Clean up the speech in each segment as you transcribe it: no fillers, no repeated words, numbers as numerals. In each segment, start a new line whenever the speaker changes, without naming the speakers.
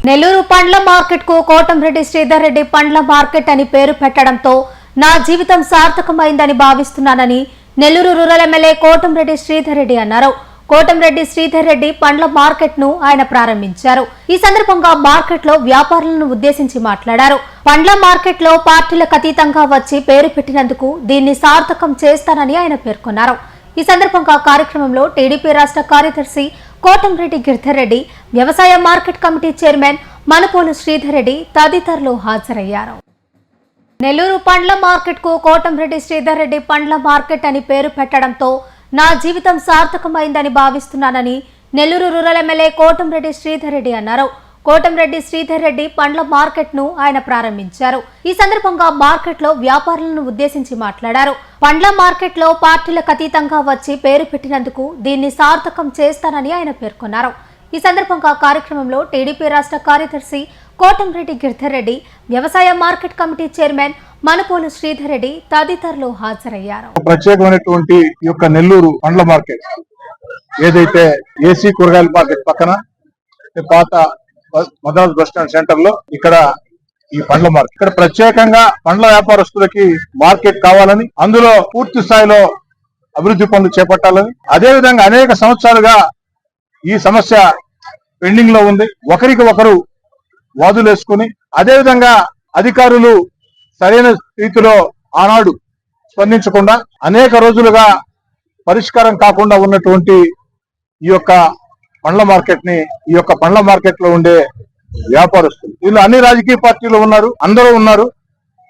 నెల్లూరు పండ్ల మార్కెట్ కు కోటంరెడ్డి శ్రీధర్ రెడ్డి పండ్ల మార్కెట్ అని పేరు పెట్టడంతో నా జీవితం సార్థకమైందని భావిస్తున్నానని నెల్లూరు రూరల్ ఎమ్మెల్యే కోటంరెడ్డి శ్రీధర్ రెడ్డి అన్నారు. కోటంరెడ్డి శ్రీధర్ రెడ్డి పండ్ల మార్కెట్ ను ఆయన ప్రారంభించారు. ఈ సందర్భంగా మార్కెట్ లో వ్యాపారులను ఉద్దేశించి మాట్లాడారు. పండ్ల మార్కెట్ లో పార్టీలకు అతీతంగా వచ్చి పేరు పెట్టినందుకు దీన్ని సార్థకం చేస్తానని ఆయన పేర్కొన్నారు. ఈ సందర్భంగా కార్యక్రమంలో టీడీపీ రాష్ట్ర కార్యదర్శి కోటంరెడ్డి గిరిధర్ రెడ్డి, వ్యవసాయ market committee chairman Manupolu Sridhar Reddy తదితరులు హాజరయ్యారు. నెల్లూరు పండ్ల మార్కెట్ కు కోటంరెడ్డి శ్రీధర్ రెడ్డి పండ్ల మార్కెట్ అని పేరు పెట్టడంతో నా జీవితం సార్థకమైందని భావిస్తున్నానని నెల్లూరు రూరల్ ఎమ్మెల్యే కోటంరెడ్డి శ్రీధర్ రెడ్డి అన్నారు. కోటంరెడ్డి శ్రీధర్ రెడ్డి పండ్ల మార్కెట్ ను ఆయన ప్రారంభించారు. ఈ సందర్భంగా మార్కెట్ లో వ్యాపారులను ఉద్దేశించి మాట్లాడారు. పండ్ల మార్కెట్ లో పార్టీలకు అతీతంగా వచ్చి పేరు పెట్టినందుకు దీన్ని సార్థకం చేస్తానని ఆయన పేర్కొన్నారు. ఈ సందర్భంగా కార్యక్రమంలో టీడీపీ రాష్ట్ర కార్యదర్శి కోటంరెడ్డి గిరిధర్ రెడ్డి, వ్యవసాయ market committee chairman Manupolu Sridhar Reddy తదితరులు హాజరయ్యారు.
ప్రత్యేకమైనటువంటి ఈ యొక్క నెల్లూరు పండ్ల మార్కెట్ ఏదైతే ఏసీ కూరగాయల మార్కెట్ పక్కన పాత మద్రాస్ బస్ స్టాండ్ సెంటర్ లో ఇక్కడ ఈ పండ్ల మార్కెట్, ఇక్కడ ప్రత్యేకంగా పండ్ల వ్యాపారస్తులకి మార్కెట్ కావాలని, అందులో పూర్తి స్థాయిలో అభివృద్ధి పనులు చేపట్టాలని, అదే విధంగా అనేక సంవత్సరాలుగా ఈ సమస్య పెండింగ్ లో ఉంది. ఒకరికి ఒకరు వాదులేసుకుని, అదే విధంగా అధికారులు సరైన రీతిలో ఆనాడు స్పందించకుండా అనేక రోజులుగా పరిష్కారం కాకుండా ఉన్నటువంటి ఈ యొక్క పండ్ల మార్కెట్ ని, ఈ యొక్క పండ్ల మార్కెట్ లో ఉండే వ్యాపారస్తులు, వీళ్ళు అన్ని రాజకీయ పార్టీలు ఉన్నారు, అందరూ ఉన్నారు.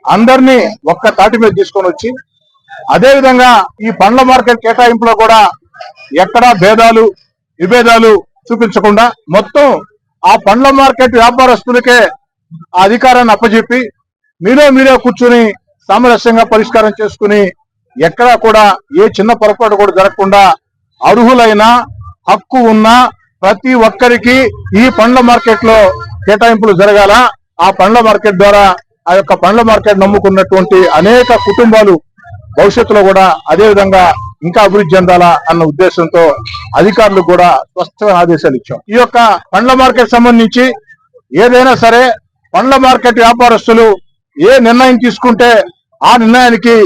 అందరినీ ఒక్క తాటి మీద తీసుకొని వచ్చి, అదే విధంగా ఈ పండ్ల మార్కెట్ కేటాయింపులో కూడా ఎక్కడా భేదాలు విభేదాలు చూపించకుండా మొత్తం ఆ పండ్ల మార్కెట్ వ్యాపారస్తులకే ఆ అధికారాన్ని అప్పచెప్పి మీరే కూర్చుని సామరస్యంగా పరిష్కారం చేసుకుని, ఎక్కడా కూడా ఏ చిన్న పొరపాటు కూడా జరగకుండా అర్హులైన హక్కు ఉన్న ప్రతి ఒక్కరికి ఈ పండ్ల మార్కెట్ లో కేటాయింపులు జరగాల. ఆ పండ్ల మార్కెట్ ద్వారా ఆ యొక్క పండ్ల మార్కెట్ నమ్ముకున్నటువంటి అనేక కుటుంబాలు భవిష్యత్తులో కూడా అదే విధంగా ఇంకా అభివృద్ధి చెందాలా అన్న ఉద్దేశంతో అధికారులకు కూడా స్పష్టమైన ఆదేశాలు ఇచ్చాం. ఈ యొక్క పండ్ల మార్కెట్ సంబంధించి ఏదైనా సరే పండ్ల మార్కెట్ వ్యాపారస్తులు ఏ నిర్ణయం తీసుకుంటే ఆ నిర్ణయానికి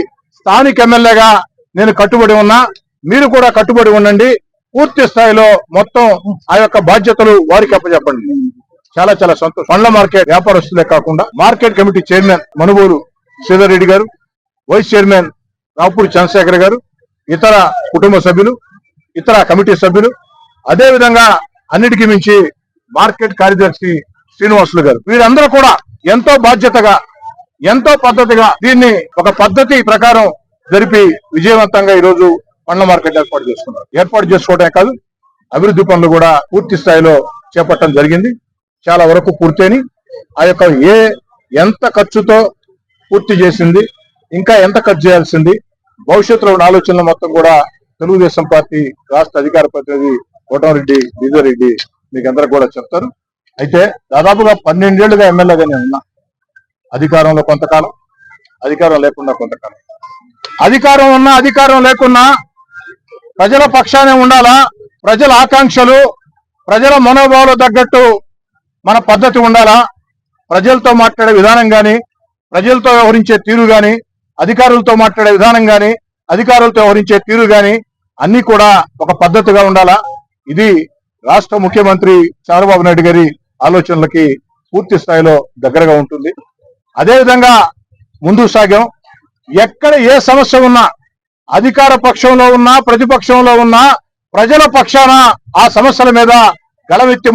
స్థానిక ఎమ్మెల్యేగా నేను కట్టుబడి ఉన్నా, మీరు కూడా కట్టుబడి ఉండండి. పూర్తి స్థాయిలో మొత్తం ఆ యొక్క బాధ్యతలు వారికి అప్పచెప్పండి. చాలా చాలా సంతోషం. పండ్ల మార్కెట్ వ్యాపారస్తులే కాకుండా market committee chairman Manubolu Sridhar Reddy గారు, వైస్ చైర్మన్ రాపూడి చంద్రశేఖర్ గారు, ఇతర కుటుంబ సభ్యులు, ఇతర కమిటీ సభ్యులు, అదే విధంగా అన్నిటికీ మించి మార్కెట్ కార్యదర్శి శ్రీనివాసులు గారు, వీరందరూ కూడా ఎంతో బాధ్యతగా ఎంతో పద్ధతిగా దీన్ని ఒక పద్ధతి ప్రకారం జరిపి విజయవంతంగా ఈరోజు పండ్ల మార్కెట్ ఏర్పాటు చేసుకున్నారు. ఏర్పాటు చేసుకోవడమే కాదు, అభివృద్ధి పనులు కూడా పూర్తి స్థాయిలో చేపట్టడం జరిగింది. చాలా వరకు పూర్తయిని ఆ యొక్క ఎంత ఖర్చుతో పూర్తి చేసింది, ఇంకా ఎంత ఖర్చు చేయాల్సింది, భవిష్యత్తులో ఉన్న ఆలోచనలు మొత్తం కూడా తెలుగుదేశం పార్టీ రాష్ట్ర అధికార ప్రతినిధి కోటంరెడ్డి శ్రీధర్ రెడ్డి మీకు అందరూ కూడా చెప్తారు. అయితే దాదాపుగా 12 ఏళ్లుగా ఎమ్మెల్యేగానే ఉన్నా, అధికారంలో కొంతకాలం, అధికారం లేకుండా కొంతకాలం. అధికారం ఉన్నా అధికారం లేకున్నా ప్రజల పక్షానే ఉండాలా. ప్రజల ఆకాంక్షలు, ప్రజల మనోభావాలు తగ్గట్టు మన పద్ధతి ఉండాలా. ప్రజలతో మాట్లాడే విధానం గాని, ప్రజలతో వ్యవహరించే తీరు గాని, అధికారులతో మాట్లాడే విధానం గాని, అధికారులతో వ్యవహరించే తీరు గాని అన్ని కూడా ఒక పద్ధతిగా ఉండాలా. ఇది రాష్ట్ర ముఖ్యమంత్రి చంద్రబాబు నాయుడు గారి ఆలోచనలకి పూర్తి స్థాయిలో దగ్గరగా ఉంటుంది. అదేవిధంగా ముందుకు సాగాం. ఎక్కడ ఏ సమస్య ఉన్నా అధికార పక్షంలో ఉన్నా ప్రతిపక్షంలో ఉన్నా ప్రజల పక్షాన ఆ సమస్యల మీద గళమెత్తి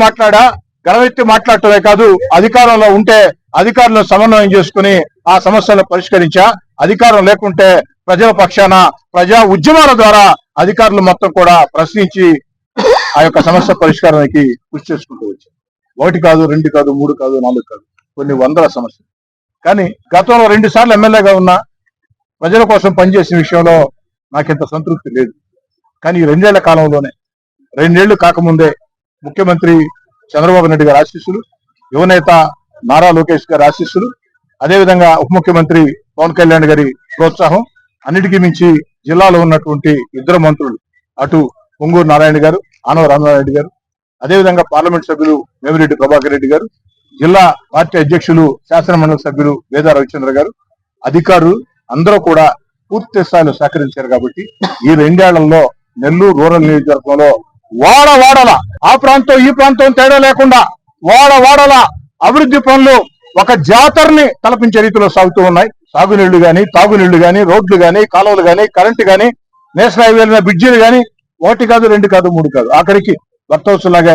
మాట్లాడటమే కాదు, అధికారంలో ఉంటే అధికారులను సమన్వయం చేసుకుని ఆ సమస్యలను పరిష్కరించా. అధికారం లేకుంటే ప్రజల పక్షాన ప్రజా ఉద్యమాల ద్వారా అధికారులు మొత్తం కూడా ప్రశ్నించి ఆ యొక్క సమస్య పరిష్కారానికి కృషి చేసుకుంటూ వచ్చారు. 1 కాదు, 2 కాదు, 3 కాదు, 4 కాదు, కొన్ని వందల సమస్యలు. కానీ గతంలో 2 సార్లు ఎమ్మెల్యేగా ఉన్నా ప్రజల కోసం పనిచేసిన విషయంలో నాకింత సంతృప్తి లేదు. కానీ ఈ 2 ఏళ్ల కాలంలోనే, 2 ఏళ్లు కాకముందే ముఖ్యమంత్రి చంద్రబాబు నాయుడు గారి ఆశీస్సులు, యువనేత నారా లోకేష్ గారి ఆశీస్సులు, అదేవిధంగా ఉప ముఖ్యమంత్రి పవన్ కళ్యాణ్ గారి ప్రోత్సాహం, అన్నిటికీ మించి జిల్లాలో ఉన్నటువంటి ఇద్దరు మంత్రులు, అటు పొంగూరు నారాయణ గారు, ఆనవ రామనారాయణ గారు, అదేవిధంగా పార్లమెంట్ సభ్యులు వేమిరెడ్డి ప్రభాకర్ రెడ్డి గారు, జిల్లా పార్టీ అధ్యక్షులు శాసనమండలి సభ్యులు వేదా రవిచంద్ర గారు, అధికారులు అందరూ కూడా పూర్తి స్థాయిలో సహకరించారు. కాబట్టి ఈ 2 ఏళ్లలో నెల్లూరు రూరల్ నియోజకవర్గంలో వాడవాడల ఆ ప్రాంతం ఈ ప్రాంతం తేడా లేకుండా వాడవాడల అభివృద్ధి పనులు ఒక జాతరని తలపించే రీతిలో సాగుతూ ఉన్నాయి. సాగునీళ్లు గాని, తాగునీళ్లు గాని, రోడ్లు గాని, కాలువలు గాని, కరెంటు గాని, నేషనల్ హైవేల మీద బ్రిడ్జీలు గాని 1 కాదు 2 కాదు 3 కాదు, ఆఖరికి భక్తవత్సలాగా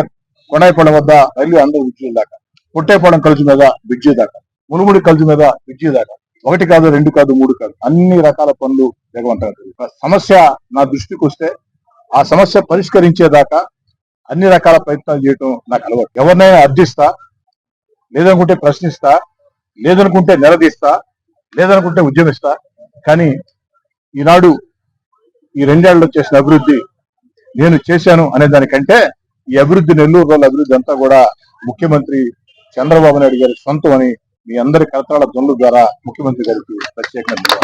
కొండాయిపాలెం వద్ద రైల్వే అందరూ బ్రిడ్జీల దాకా, పుట్టేపాలెం కలుజు మీద బ్రిడ్జి దాకా, మునుముడి కలుజు మీద బ్రిడ్జి దాకా 1 కాదు 2 కాదు 3 కాదు అన్ని రకాల పనులు జగవంటారు. సమస్య నా దృష్టికి వస్తే ఆ సమస్య పరిష్కరించేదాకా అన్ని రకాల ప్రయత్నాలు చేయటం నాకు అలవాటు. ఎవరినైనా అర్థిస్తా, లేదనుకుంటే ప్రశ్నిస్తా, లేదనుకుంటే నిలదీస్తా, లేదనుకుంటే ఉద్యమిస్తా. కానీ ఈనాడు ఈ 2 ఏళ్లలో చేసిన అభివృద్ధి నేను చేశాను అనే దానికంటే ఈ అభివృద్ధి, నెల్లూరు రోజుల అభివృద్ధి అంతా కూడా ముఖ్యమంత్రి చంద్రబాబు నాయుడు గారి సొంతం అని మీ అందరి కరతాళ ధ్వనుల ద్వారా ముఖ్యమంత్రి గారికి ప్రత్యేకంగా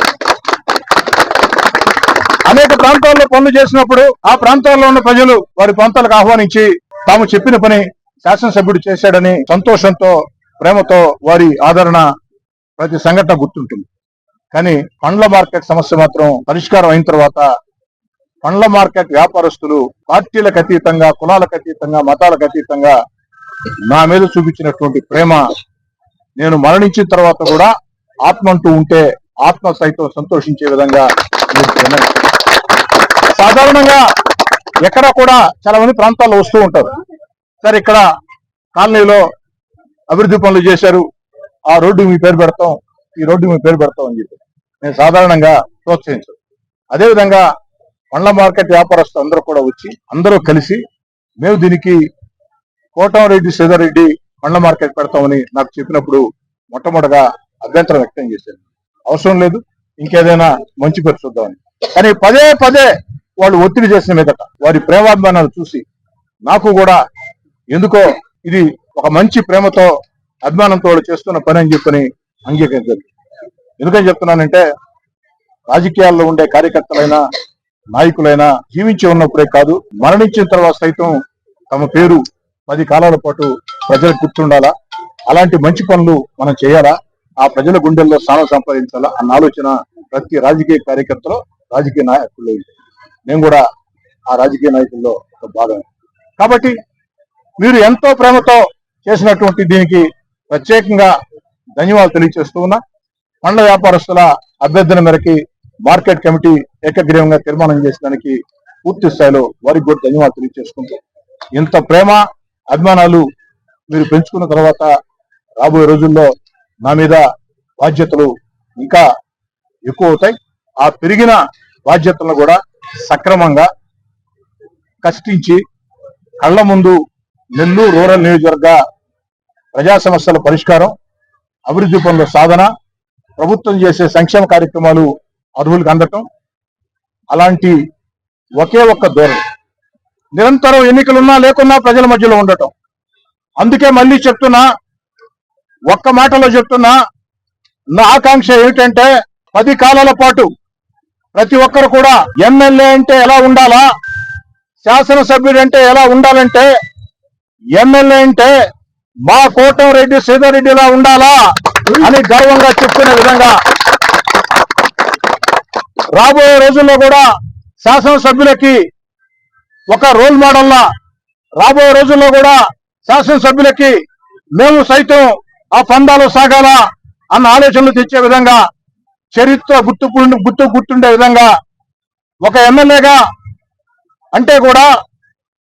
అనేక ప్రాంతాల్లో పనులు చేసినప్పుడు ఆ ప్రాంతాల్లో ఉన్న ప్రజలు వారి ప్రాంతాలకు ఆహ్వానించి తాము చెప్పిన పని శాసనసభ్యుడు చేశాడని సంతోషంతో, ప్రేమతో వారి ఆదరణ ప్రతి సంఘటన గుర్తుంటుంది. కానీ పండ్ల మార్కెట్ సమస్య మాత్రం పరిష్కారం అయిన తర్వాత పండ్ల మార్కెట్ వ్యాపారస్తులు పార్టీలకు అతీతంగా, కులాలకు అతీతంగా, మతాలకు అతీతంగా నా మీద చూపించినటువంటి ప్రేమ నేను మరణించిన తర్వాత కూడా ఆత్మ అంటూ ఉంటే ఆత్మ సైతం సంతోషించే విధంగా సాధారణంగా ఎక్కడ కూడా చాలా మంది ప్రాంతాల్లో వస్తూ ఉంటారు. సరే, ఇక్కడ కాలనీలో అభివృద్ధి పనులు చేశారు, ఆ రోడ్డు మీ పేరు పెడతాం, ఈ రోడ్డు మీ పేరు పెడతాం అని చెప్పి నేను సాధారణంగా ప్రోత్సహించను. అదేవిధంగా పండ్ల మార్కెట్ వ్యాపారస్తులు అందరూ కూడా వచ్చి అందరూ కలిసి మేము దీనికి కోటంరెడ్డి శ్రీధర్రెడ్డి పండ్ల మార్కెట్ పెడతామని నాకు చెప్పినప్పుడు మొట్టమొదటిగా అభ్యంతరం వ్యక్తం చేశాను. అవసరం లేదు, ఇంకేదైనా మంచి పేరు చూద్దామని. కానీ పదే పదే వాళ్ళు ఒత్తిడి చేసిన మీదట వారి ప్రేమాభిమానాలు చూసి నాకు కూడా ఎందుకో ఇది ఒక మంచి ప్రేమతో, అభిమానంతో వాళ్ళు చేస్తున్న పని అని చెప్పని అంగీకరించారు. ఎందుకని చెప్తున్నానంటే రాజకీయాల్లో ఉండే కార్యకర్తలైనా, నాయకులైనా జీవించి ఉన్నప్పుడే కాదు, మరణించిన తర్వాత సైతం తమ పేరు 10 కాలాల పాటు ప్రజలకు గుర్తుండాలా, అలాంటి మంచి పనులు మనం చేయాలా, ఆ ప్రజల గుండెల్లో స్థానం సంపాదించాలా అన్న ఆలోచన ప్రతి రాజకీయ కార్యకర్తలో, రాజకీయ నాయకుల్లో. నేను కూడా ఆ రాజకీయ నాయకుల్లో ఒక భాగం. కాబట్టి మీరు ఎంతో ప్రేమతో చేసినటువంటి దీనికి ప్రత్యేకంగా ధన్యవాదాలు తెలియజేస్తూ ఉన్నా. పండ్ల వ్యాపారస్తుల అభ్యర్థన మేరకి మార్కెట్ కమిటీ ఏకగ్రీవంగా తీర్మానం చేసడానికి పూర్తి స్థాయిలో వారికి కూడా ధన్యవాదాలు తెలియజేసుకుంటూ, ఇంత ప్రేమ అభిమానాలు మీరు పెంచుకున్న తర్వాత రాబోయే రోజుల్లో నా మీద బాధ్యతలు ఇంకా ఎక్కువ అవుతాయి. ఆ పెరిగిన బాధ్యతలను కూడా సక్రమంగా కష్టించి కళ్ల ముందు నెల్లూరు రూరల్ నియోజకవర్గ ప్రజా సమస్యల పరిష్కారం, అభివృద్ధి పనుల సాధన, ప్రభుత్వం చేసే సంక్షేమ కార్యక్రమాలు అర్హులకు అందటం, అలాంటి ఒకే ఒక్క ధోరణి నిరంతరం ఎన్నికలున్నా లేకున్నా ప్రజల మధ్యలో ఉండటం. అందుకే మళ్ళీ చెప్తున్నా, ఒక్క మాటలో చెప్తున్నా, నా ఆకాంక్ష ఏమిటంటే 10 కాలాల పాటు ప్రతి ఒక్కరు కూడా ఎమ్మెల్యే అంటే ఎలా ఉండాలా, శాసనసభ్యుడు అంటే ఎలా ఉండాలంటే, ఎమ్మెల్యే అంటే మా కోటంరెడ్డి శ్రీధర్రెడ్డిలా ఉండాలా అని గర్వంగా చెప్పుకునే విధంగా రాబోయే రోజుల్లో కూడా శాసనసభ్యులకి ఒక రోల్ మోడల్లా, రాబోయే రోజుల్లో కూడా శాసనసభ్యులకి మేము సైతం ఆ పందాలు సాగాల అన్న ఆలోచనలు తెచ్చే విధంగా, చరిత్ర గుర్తుండే విధంగా ఒక ఎమ్మెల్యేగా అంటే కూడా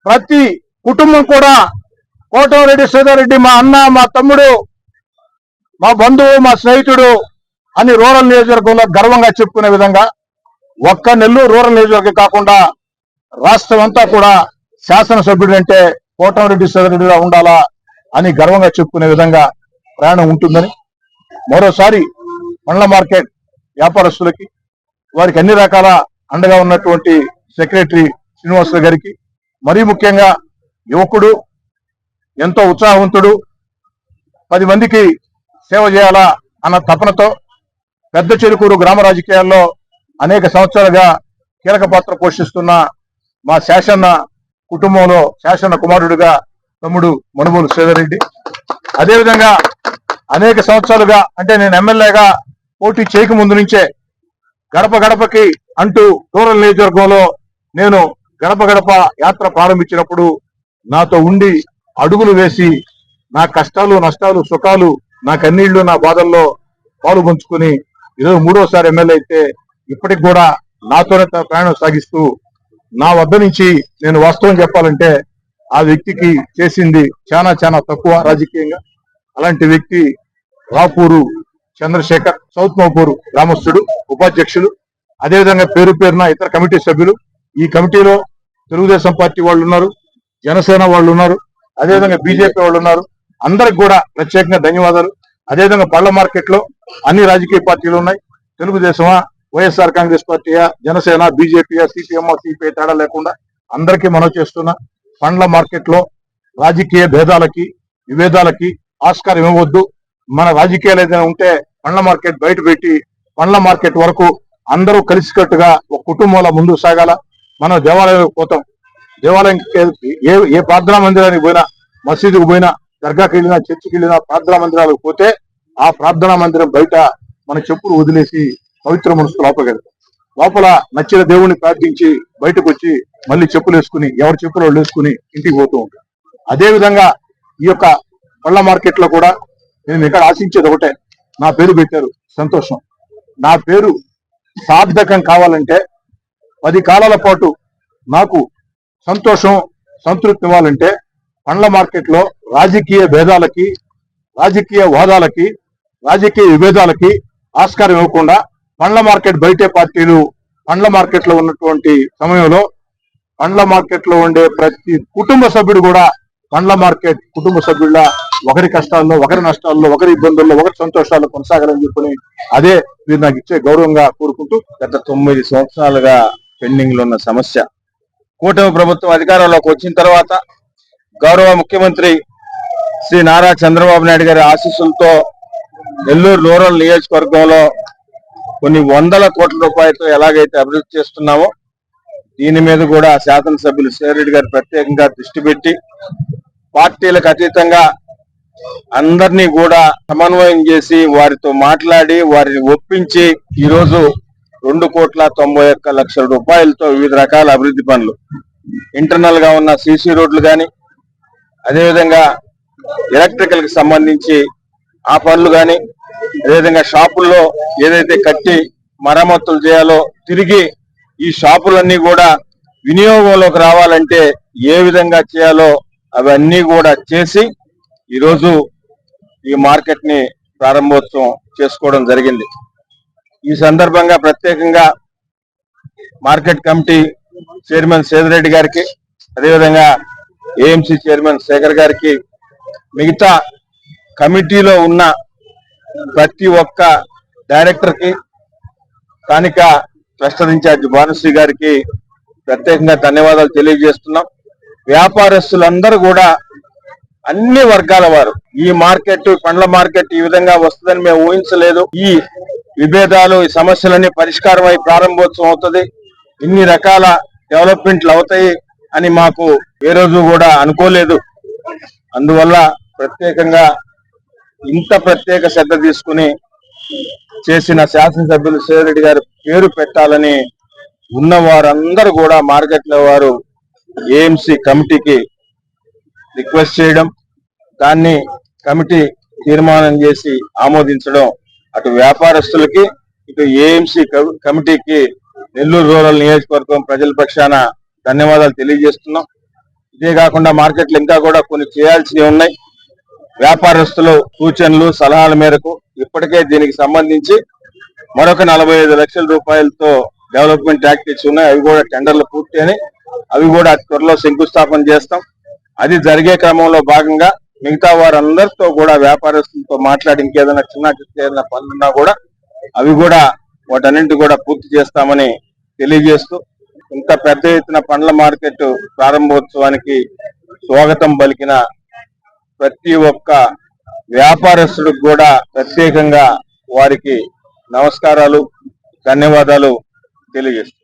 ప్రతి కుటుంబం కూడా కోటంరెడ్డి శ్రీధర్రెడ్డి మా అన్న, మా తమ్ముడు, మా బంధువు, మా స్నేహితుడు అని రూరల్ నియోజకవర్గంలో గర్వంగా చెప్పుకునే విధంగా, ఒక్క నెల్లూరు రూరల్ నియోజకవర్గం కాకుండా రాష్ట్రం అంతా కూడా శాసనసభ్యుడు అంటే కోటంరెడ్డి శ్రీధర్రెడ్డిగా ఉండాలా అని గర్వంగా చెప్పుకునే విధంగా ప్రయాణం ఉంటుందని మరోసారి పండ్ల మార్కెట్ వ్యాపారస్తులకి, వారికి అన్ని రకాల అండగా ఉన్నటువంటి సెక్రటరీ శ్రీనివాసరావు గారికి, మరీ ముఖ్యంగా యువకుడు, ఎంతో ఉత్సాహవంతుడు, 10 మందికి సేవ చేయాలా అన్న తపనతో పెద్ద చెరుకూరు గ్రామ రాజకీయాల్లో అనేక సంవత్సరాలుగా కీలక పాత్ర పోషిస్తున్న మా శాసన కుటుంబంలో శాసన కుమారుడిగా తమ్ముడు మనుబోలు శ్రీధర్రెడ్డి, అదేవిధంగా అనేక సంవత్సరాలుగా అంటే నేను ఎమ్మెల్యేగా పోటీ చేయక ముందు నుంచే గడప గడపకి అంటూ రూరల్ నియోజకవర్గంలో నేను గడప గడప యాత్ర ప్రారంభించినప్పుడు నాతో ఉండి అడుగులు వేసి నా కష్టాలు నష్టాలు సుఖాలు నా కన్నీళ్లు నా బాధల్లో పాలు పంచుకుని ఈరోజు 3వసారి ఎమ్మెల్యే అయితే ఇప్పటికి కూడా నాతోనే ప్రయాణం సాగిస్తూ నా వద్ద నుంచి నేను వాస్తవం చెప్పాలంటే ఆ వ్యక్తికి చేసింది చాలా తక్కువ రాజకీయంగా. అలాంటి వ్యక్తి రాపూరు చంద్రశేఖర్, సౌత్ మోపూరు గ్రామస్తుడు, ఉపాధ్యక్షులు. అదేవిధంగా పేరు పేరున ఇతర కమిటీ సభ్యులు. ఈ కమిటీలో తెలుగుదేశం పార్టీ వాళ్ళు ఉన్నారు, జనసేన వాళ్ళు ఉన్నారు, అదేవిధంగా బీజేపీ వాళ్ళు ఉన్నారు. అందరికి కూడా ప్రత్యేకంగా ధన్యవాదాలు. అదేవిధంగా పళ్ళ మార్కెట్ లో అన్ని రాజకీయ పార్టీలు ఉన్నాయి. తెలుగుదేశమా, వైఎస్ఆర్ కాంగ్రెస్ పార్టీయా, జనసేన, బీజేపీయా, సిపిఎం, సిపిఐ తేడా లేకుండా అందరికీ మనవి చేస్తున్నా, పండ్ల మార్కెట్ లో రాజకీయ భేదాలకి విభేదాలకి ఆస్కారం ఇవ్వవద్దు. మన రాజకీయాలు ఏదైనా ఉంటే పండ్ల మార్కెట్ బయట పెట్టి పండ్ల మార్కెట్ వరకు అందరూ కలిసికట్టుగా ఒక కుటుంబంలో ముందుకు సాగాల. మనం దేవాలయానికి పోతాం, దేవాలయం ఏ ప్రార్థనా మందిరానికి పోయినా, మసీదుకు పోయినా, దర్గాకి వెళ్ళినా, చర్చికి వెళ్ళినా, ప్రార్థనా మందిరాలకు పోతే ఆ ప్రార్థనా మందిరం బయట మన చెప్పులు వదిలేసి పవిత్ర మనసు లోపలికి లోపల నచ్చిన దేవుణ్ణి ప్రార్థించి బయటకు వచ్చి మళ్ళీ చెప్పులు వేసుకుని ఎవరి చెప్పులు వాళ్ళు వేసుకుని ఇంటికి పోతూ ఉంటారు. అదే విధంగా ఈ యొక్క పళ్ళ మార్కెట్ లో కూడా నేను ఇక్కడ ఆశించేది ఒకటే, నా పేరు పెట్టారు, సంతోషం. నా పేరు సార్థకం కావాలంటే 10 కాలాల పాటు నాకు సంతోషం సంతృప్తి ఇవ్వాలంటే పండ్ల మార్కెట్ లో రాజకీయ భేదాలకి, రాజకీయ వాదాలకి, రాజకీయ విభేదాలకి ఆస్కారం ఇవ్వకుండా పండ్ల మార్కెట్ బయటే పార్టీలు పండ్ల మార్కెట్ లో ఉన్నటువంటి సమయంలో పండ్ల మార్కెట్ లో ఉండే ప్రతి కుటుంబ సభ్యుడు కూడా పండ్ల మార్కెట్ కుటుంబ సభ్యుల ఒకరి కష్టాల్లో, ఒకరి నష్టాల్లో, ఒకరి ఇబ్బందుల్లో, ఒకరి సంతోషాల్లో కొనసాగాలని చెప్పుకుని అదే మీరు నాకు ఇచ్చే గౌరవంగా కోరుకుంటూ,
గత 9 సంవత్సరాలుగా పెండింగ్ లో ఉన్న సమస్య కూటమి ప్రభుత్వం అధికారంలోకి వచ్చిన తర్వాత గౌరవ ముఖ్యమంత్రి శ్రీ నారా చంద్రబాబు నాయుడు గారి ఆశీస్సులతో నెల్లూరు రూరల్ నియోజకవర్గంలో కొన్ని వందల కోట్ల రూపాయలతో ఎలాగైతే అభివృద్ధి చేస్తున్నామో దీని మీద కూడా శాసనసభ్యులు శ్రీరెడ్డి గారు ప్రత్యేకంగా దృష్టి పెట్టి పార్టీలకు అతీతంగా అందరినీ కూడా సమన్వయం చేసి వారితో మాట్లాడి వారిని ఒప్పించి ఈరోజు 2,91,00,00,000 రూపాయలతో వివిధ రకాల అభివృద్ధి పనులు, ఇంటర్నల్ గా ఉన్న సీసీ రోడ్లు కానీ, అదేవిధంగా ఎలక్ట్రికల్ కి సంబంధించి ఆ పనులు కానీ, అదేవిధంగా షాపుల్లో ఏదైతే కట్టి మరమ్మతులు చేయాలో తిరిగి ఈ షాపులన్నీ కూడా వినియోగంలోకి రావాలంటే ఏ విధంగా చేయాలో అవన్నీ కూడా చేసి ఈరోజు ఈ మార్కెట్ ని ప్రారంభోత్సవం చేసుకోవడం జరిగింది. ఈ సందర్భంగా ప్రత్యేకంగా మార్కెట్ కమిటీ చైర్మన్ సేదిరెడ్డి గారికి, అదేవిధంగా ఏఎంసీ చైర్మన్ శేఖర్ గారికి, మిగతా కమిటీలో ఉన్న ప్రతి ఒక్క డైరెక్టర్ కి, స్థానిక క్లస్టర్ ఇన్ఛార్జ్ భానుశ్రీ గారికి ప్రత్యేకంగా ధన్యవాదాలు తెలియజేస్తున్నాం. వ్యాపారస్తులందరూ కూడా అన్ని వర్గాల వారు ఈ మార్కెట్ పండ్ల మార్కెట్ ఈ విధంగా వస్తుందని మేము ఊహించలేదు. ఈ విభేదాలు, ఈ సమస్యలన్నీ పరిష్కారం అయి ప్రారంభోత్సవం అవుతుంది, ఇన్ని రకాల డెవలప్మెంట్లు అవుతాయి అని మాకు ఏ రోజు కూడా అనుకోలేదు. అందువల్ల ప్రత్యేకంగా ఇంత ప్రత్యేక శ్రద్ధ తీసుకుని చేసిన శాసనసభ్యులు శ్రీరెడ్డి గారు పేరు పెట్టాలని ఉన్న వారందరూ కూడా మార్కెట్ల వారు ఏఎంసీ కమిటీకి రిక్వెస్ట్ చేయడం, దాన్ని కమిటీ తీర్మానం చేసి ఆమోదించడం అటు వ్యాపారస్తులకి ఇటు ఏఎంసీ కమిటీకి నెల్లూరు రూరల్ నియోజకవర్గం ప్రజల పక్షాన ధన్యవాదాలు తెలియజేస్తున్నాం. ఇదే కాకుండా మార్కెట్లు ఇంకా కూడా కొన్ని చేయాల్సినవి ఉన్నాయి. వ్యాపారస్తులు సూచనలు సలహాల మేరకు ఇప్పటికే దీనికి సంబంధించి మరొక 45 లక్షల రూపాయలతో డెవలప్మెంట్ యాక్టివిటీస్ ఉన్నాయి. అవి కూడా టెండర్లు పూర్తి అని అవి కూడా అతి త్వరలో శంకుస్థాపన చేస్తాం. అది జరిగే క్రమంలో భాగంగా మిగతా వారందరితో కూడా వ్యాపారస్తులతో మాట్లాడి ఇంకేదైనా ఏదైనా పనులున్నా కూడా అవి కూడా వాటన్నింటి కూడా పూర్తి చేస్తామని తెలియజేస్తూ, ఇంత పెద్ద ఎత్తున పండ్ల మార్కెట్ ప్రారంభోత్సవానికి స్వాగతం పలికిన ప్రతి ఒక్క వ్యాపారస్తుడికి కూడా ప్రత్యేకంగా వారికి నమస్కారాలు, ధన్యవాదాలు తెలియజేస్తాం.